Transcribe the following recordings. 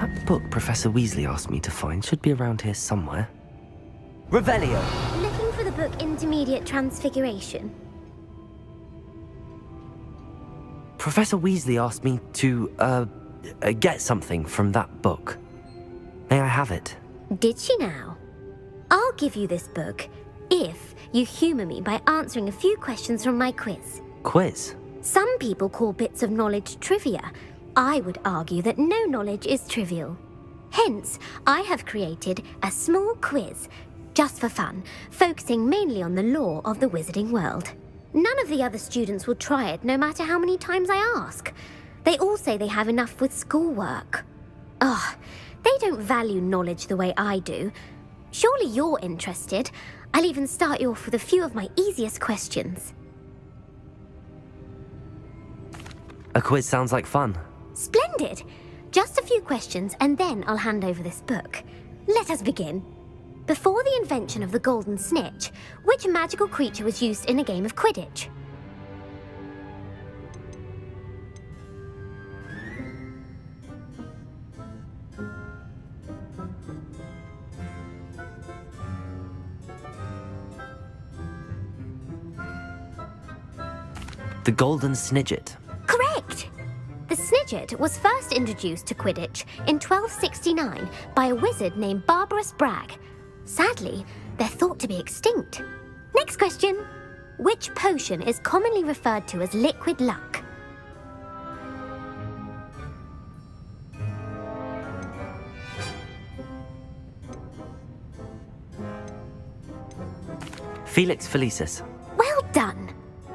That book Professor Weasley asked me to find should be around here somewhere. Revelio! Looking for the book Intermediate Transfiguration? Professor Weasley asked me to, get something from that book. May I have it? Did she now? I'll give you this book if you humour me by answering a few questions from my quiz. Quiz? Some people call bits of knowledge trivia. I would argue that no knowledge is trivial. Hence, I have created a small quiz, just for fun, focusing mainly on the lore of the wizarding world. None of the other students will try it, no matter how many times I ask. They all say they have enough with schoolwork. Ugh, they don't value knowledge the way I do. Surely you're interested. I'll even start you off with a few of my easiest questions. A quiz sounds like fun. Splendid! Just a few questions and then I'll hand over this book. Let us begin. Before the invention of the golden snitch, which magical creature was used in a game of Quidditch? The golden snidget. Correct! The snidget was first introduced to Quidditch in 1269 by a wizard named Barbarous Bragg. Sadly, they're thought to be extinct. Next question. Which potion is commonly referred to as liquid luck? Felix Felicis. Well done!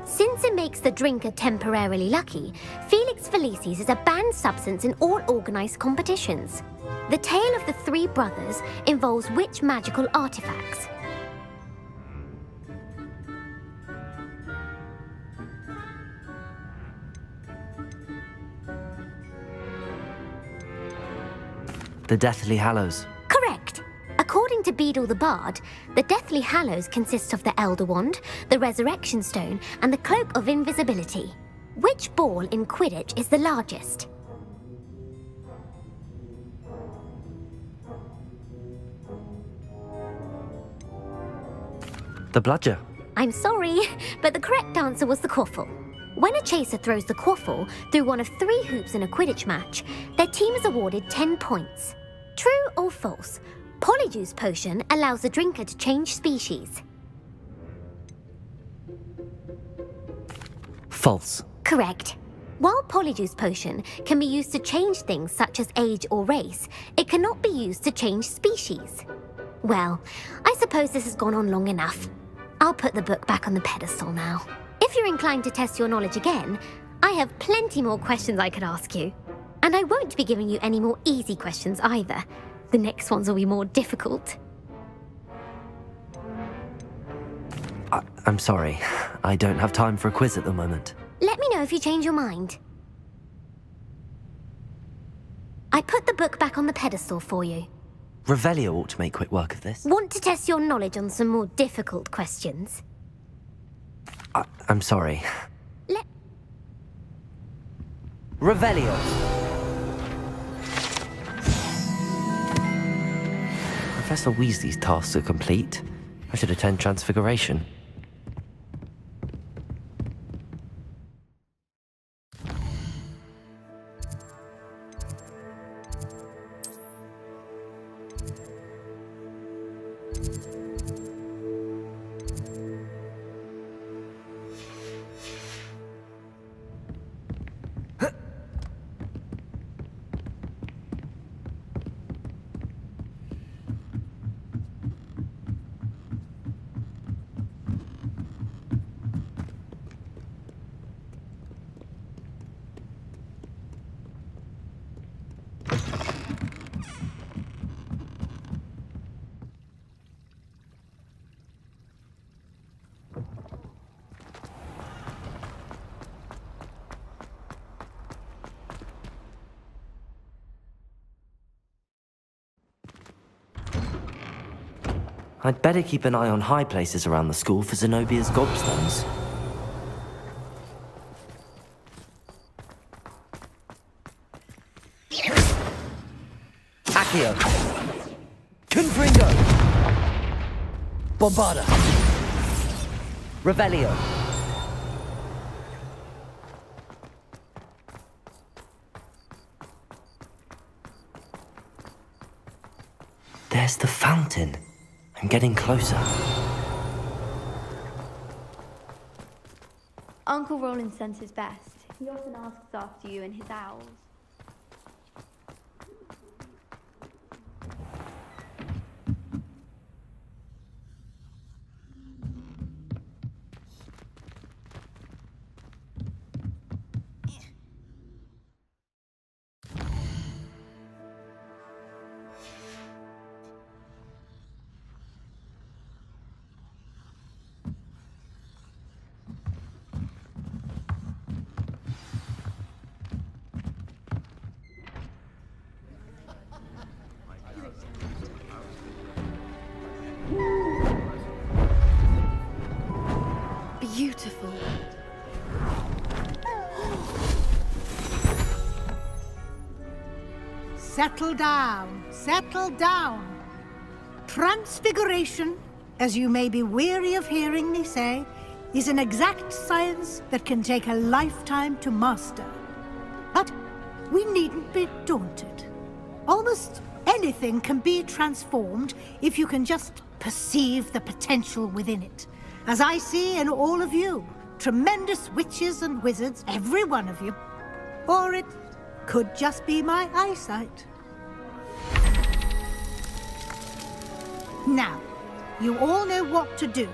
Since it makes the drinker temporarily lucky, Felix Felicis is a banned substance in all organised competitions. The tale of the three brothers involves which magical artifacts? The Deathly Hallows. Correct! According to Beedle the Bard, the Deathly Hallows consists of the Elder Wand, the Resurrection Stone, and the Cloak of Invisibility. Which ball in Quidditch is the largest? The Bludger. I'm sorry, but the correct answer was the quaffle. When a chaser throws the quaffle through one of 3 hoops in a Quidditch match, their team is awarded 10 points. True or false? Polyjuice Potion allows the drinker to change species. False. Correct. While Polyjuice Potion can be used to change things such as age or race, it cannot be used to change species. Well, I suppose this has gone on long enough. I'll put the book back on the pedestal now. If you're inclined to test your knowledge again, I have plenty more questions I could ask you. And I won't be giving you any more easy questions either. The next ones will be more difficult. I'm sorry. I don't have time for a quiz at the moment. Let me know if you change your mind. I put the book back on the pedestal for you. Revelio ought to make quick work of this. Want to test your knowledge on some more difficult questions? I'm sorry. Revelio! Professor Weasley's tasks are complete. I should attend Transfiguration. I'd better keep an eye on high places around the school for Zenobia's gobstones. Accio. Confringo. Bombarda. Revelio. There's the fountain. I'm getting closer. Uncle Roland sends his best. He often asks after you and his owls. Beautiful. Settle down, settle down. Transfiguration, as you may be weary of hearing me say, is an exact science that can take a lifetime to master. But we needn't be daunted. Almost anything can be transformed if you can just perceive the potential within it. As I see in all of you, tremendous witches and wizards, every one of you. Or it could just be my eyesight. Now, you all know what to do.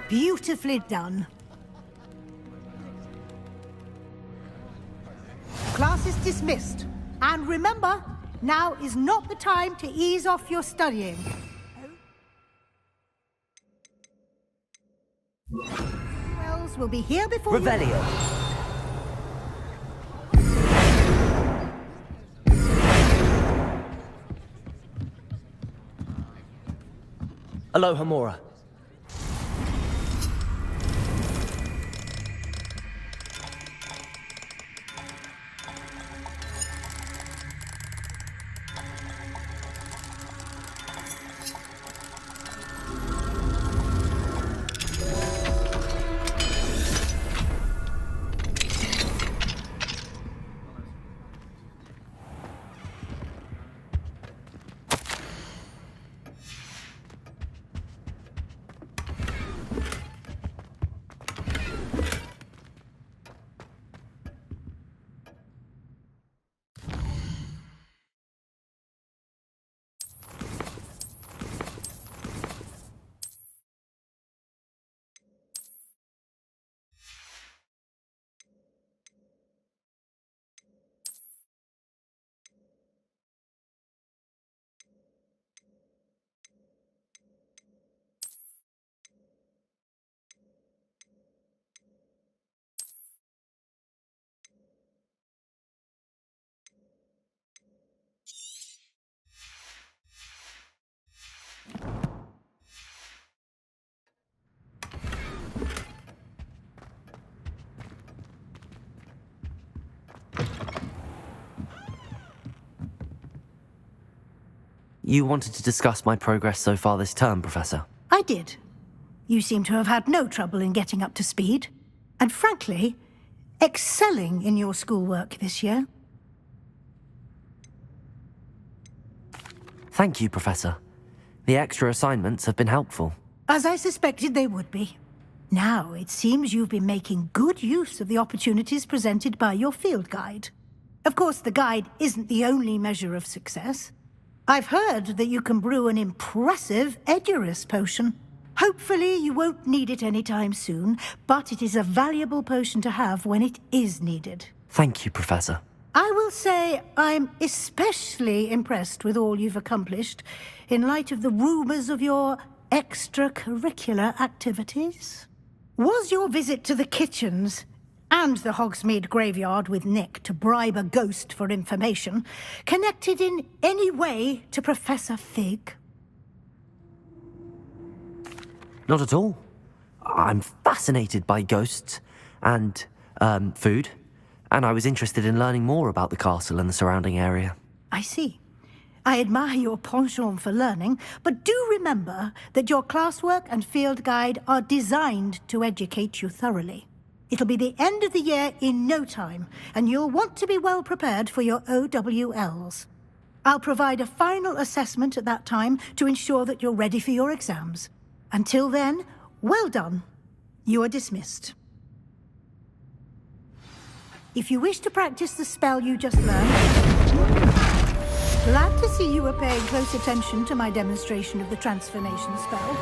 Beautifully done. Class is dismissed. And remember, now is not the time to ease off your studying. Wells will be here before Revelio. Alohomora. You wanted to discuss my progress so far this term, Professor? I did. You seem to have had no trouble in getting up to speed. And frankly, excelling in your schoolwork this year. Thank you, Professor. The extra assignments have been helpful. As I suspected they would be. Now, it seems you've been making good use of the opportunities presented by your field guide. Of course, the guide isn't the only measure of success. I've heard that you can brew an impressive Edurus potion. Hopefully you won't need it anytime soon, but it is a valuable potion to have when it is needed. Thank you, Professor. I will say I'm especially impressed with all you've accomplished in light of the rumors of your extracurricular activities. Was your visit to the kitchens and the Hogsmeade graveyard with Nick to bribe a ghost for information connected in any way to Professor Fig? Not at all. I'm fascinated by ghosts and, food, and I was interested in learning more about the castle and the surrounding area. I see. I admire your penchant for learning, but do remember that your classwork and field guide are designed to educate you thoroughly. It'll be the end of the year in no time, and you'll want to be well prepared for your OWLs. I'll provide a final assessment at that time to ensure that you're ready for your exams. Until then, well done. You are dismissed. If you wish to practice the spell you just learned, glad to see you were paying close attention to my demonstration of the transformation spell.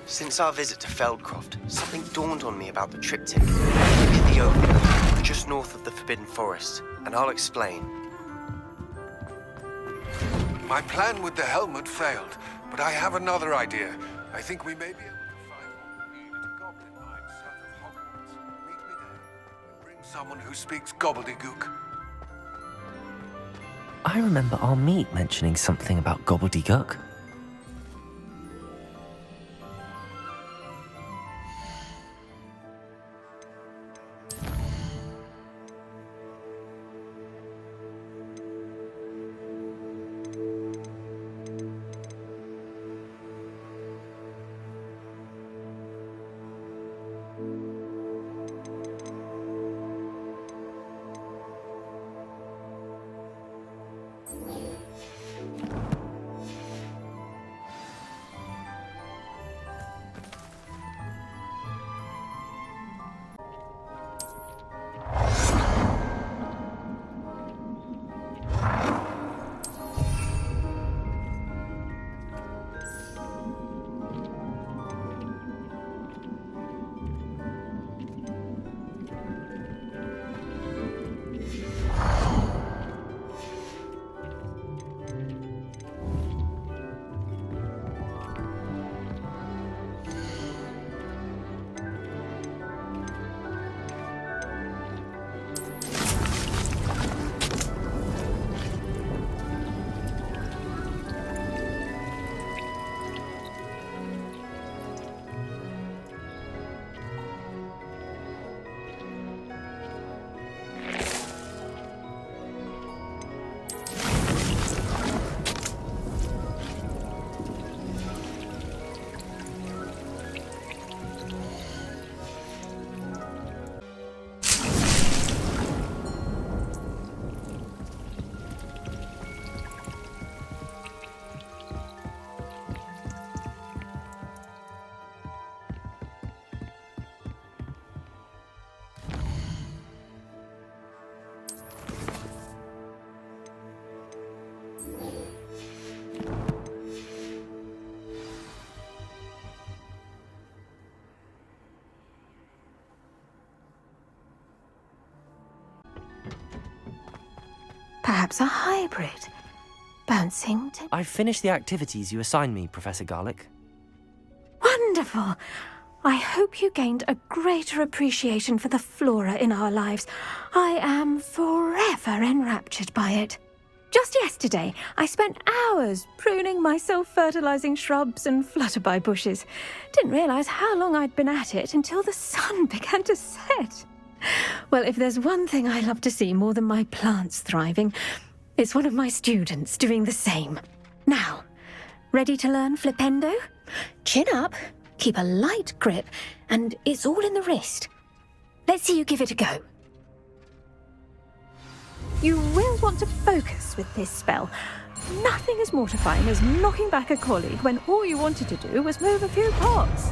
Since our visit to Feldcroft, something dawned on me about the triptych. In the open, just north of the Forbidden Forest, and I'll explain. My plan with the helmet failed, but I have another idea. I think we may be able to find what we need at a goblin mine south of Hogwarts. Meet me there, and bring someone who speaks gobbledygook. I remember our meet mentioning something about gobbledygook. Perhaps a hybrid. Bouncing to... I've finished the activities you assigned me, Professor Garlick. Wonderful! I hope you gained a greater appreciation for the flora in our lives. I am forever enraptured by it. Just yesterday, I spent hours pruning my self-fertilizing shrubs and flutterby bushes. Didn't realize how long I'd been at it until the sun began to set. Well, if there's one thing I love to see more than my plants thriving, it's one of my students doing the same. Now, ready to learn Flipendo? Chin up, keep a light grip, and it's all in the wrist. Let's see you give it a go. You will want to focus with this spell. Nothing as mortifying as knocking back a colleague when all you wanted to do was move a few pots.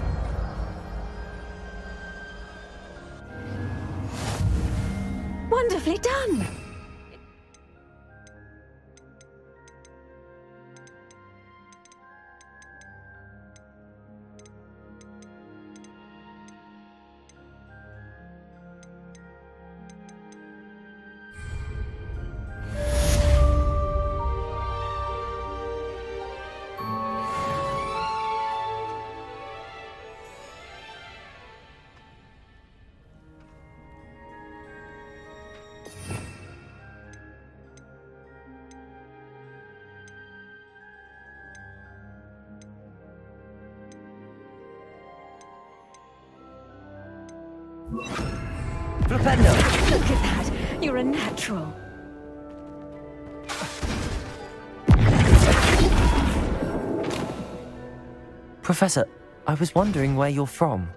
Wonderfully done! Flipendo! Look at that. You're a natural. Professor, I was wondering where you're from.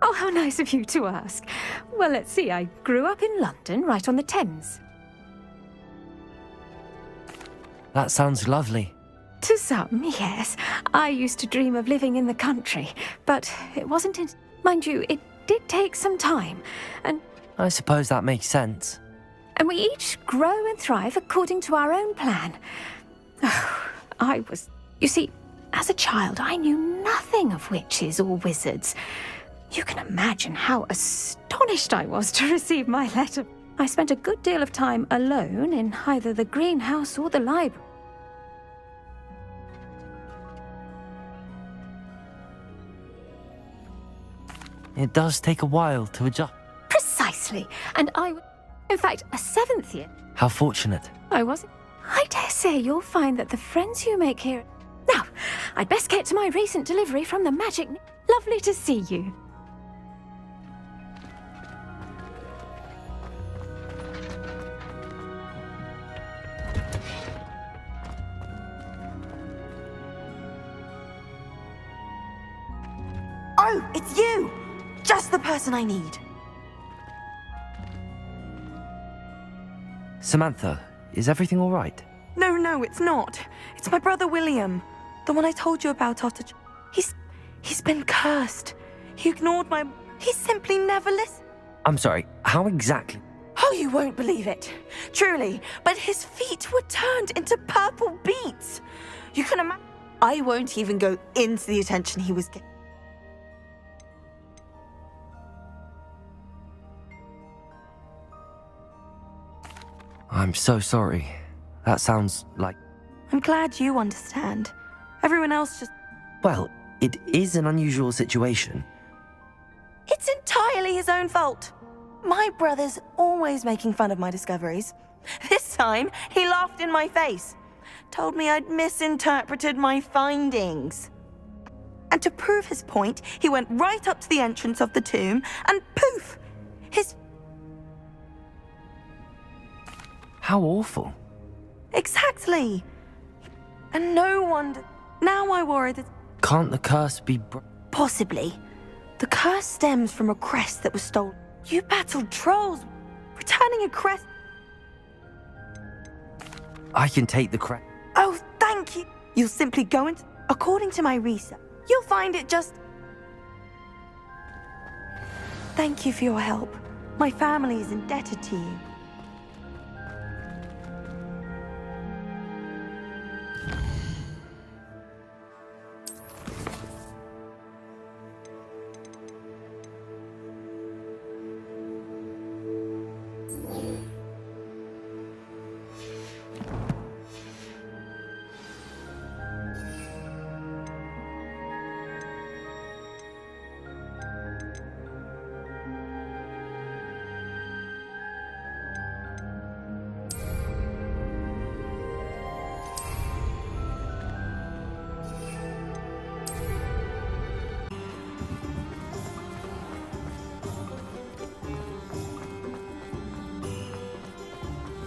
Oh, how nice of you to ask. Well, let's see. I grew up in London, right on the Thames. That sounds lovely. To some, yes. I used to dream of living in the country, but it wasn't in... Mind you, it did take some time, and I suppose that makes sense. we each grow and thrive according to our own plan. Oh, You see, as a child, I knew nothing of witches or wizards. You can imagine how astonished I was to receive my letter. I spent a good deal of time alone in either the greenhouse or the library. It does take a while to adjust. Precisely. And in fact, a 7th year. How fortunate. I wasn't. I dare say you'll find that the friends you make here... Now, I'd best get to my recent delivery from the magic... Lovely to see you. Oh, it's you! Just the person I need. Samantha, is everything all right? No, it's not. It's my brother William. The one I told you about after... He's been cursed. He ignored my... He simply never listened. I'm sorry, how exactly? Oh, you won't believe it. Truly. But his feet were turned into purple beets. You can imagine... I won't even go into the attention he was getting. I'm so sorry. That sounds like... I'm glad you understand. Everyone else just... Well, it is an unusual situation. It's entirely his own fault. My brother's always making fun of my discoveries. This time, he laughed in my face. Told me I'd misinterpreted my findings. And to prove his point, he went right up to the entrance of the tomb and poof! His... How awful. Exactly. And no wonder... Now I worry that... Can't the curse be Possibly. The curse stems from a crest that was stolen. You battled trolls. Returning a crest... I can take the crest. Oh, thank you. You'll simply go into... According to my research, you'll find it just... Thank you for your help. My family is indebted to you.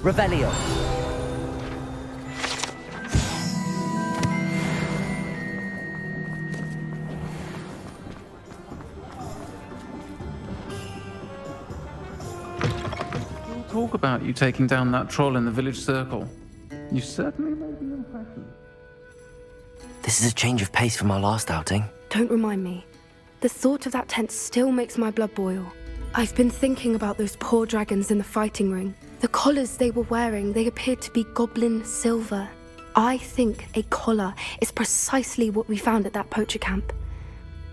Revelio. Talk about you taking down that troll in the village circle. You certainly made an impression. This is a change of pace from our last outing. Don't remind me. The thought of that tent still makes my blood boil. I've been thinking about those poor dragons in the fighting ring. The collars they were wearing, they appeared to be goblin silver. I think a collar is precisely what we found at that poacher camp.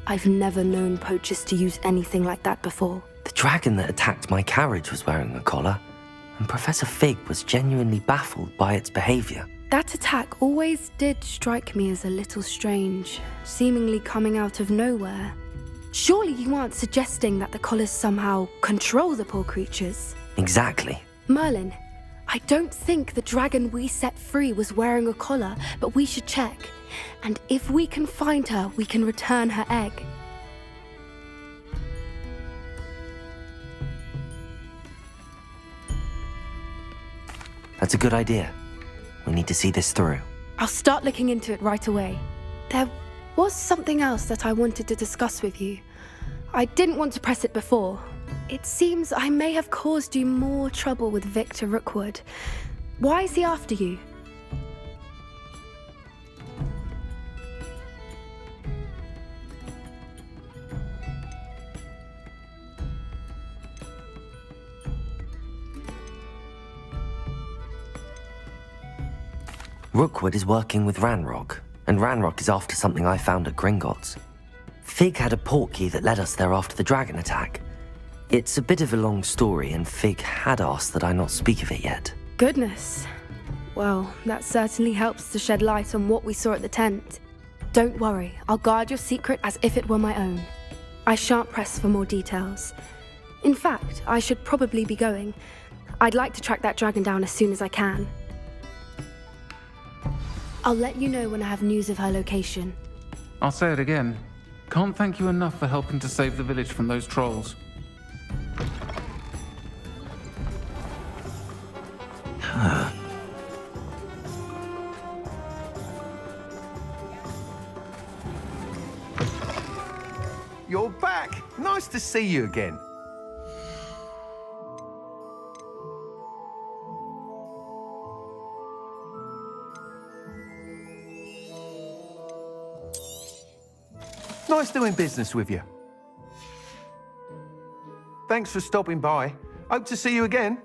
I've never known poachers to use anything like that before. The dragon that attacked my carriage was wearing a collar, and Professor Fig was genuinely baffled by its behavior. That attack always did strike me as a little strange, seemingly coming out of nowhere. Surely you aren't suggesting that the collars somehow control the poor creatures? Exactly. Merlin, I don't think the dragon we set free was wearing a collar, but we should check. And if we can find her, we can return her egg. That's a good idea. We need to see this through. I'll start looking into it right away. There was something else that I wanted to discuss with you. I didn't want to press it before. It seems I may have caused you more trouble with Victor Rookwood. Why is he after you? Rookwood is working with Ranrock, and Ranrock is after something I found at Gringotts. Fig had a portkey that led us there after the dragon attack. It's a bit of a long story, and Fig had asked that I not speak of it yet. Goodness. Well, that certainly helps to shed light on what we saw at the tent. Don't worry, I'll guard your secret as if it were my own. I shan't press for more details. In fact, I should probably be going. I'd like to track that dragon down as soon as I can. I'll let you know when I have news of her location. I'll say it again. Can't thank you enough for helping to save the village from those trolls. You're back! Nice to see you again. Nice doing business with you. Thanks for stopping by. Hope to see you again.